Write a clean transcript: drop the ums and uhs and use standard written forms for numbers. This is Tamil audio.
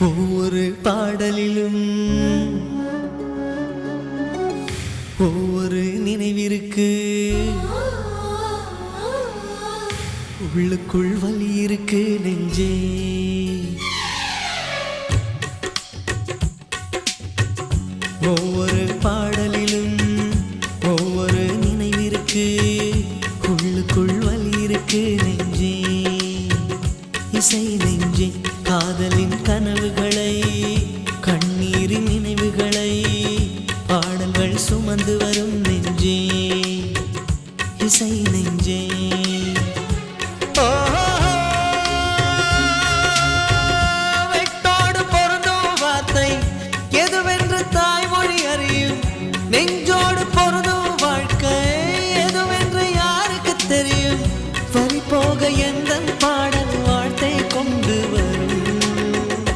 ஒவ்வொரு பாடலிலும் ஒவ்வொரு நினைவிற்கு உள்ளுக்குள் வலி இருக்கு நெஞ்சே. ஒவ்வொரு பாடலிலும் ஒவ்வொரு நினைவிற்கு உள்ளுக்குள் வலி இருக்கு நெஞ்சே. இசை நெஞ்சே காதலின் கனவுகள்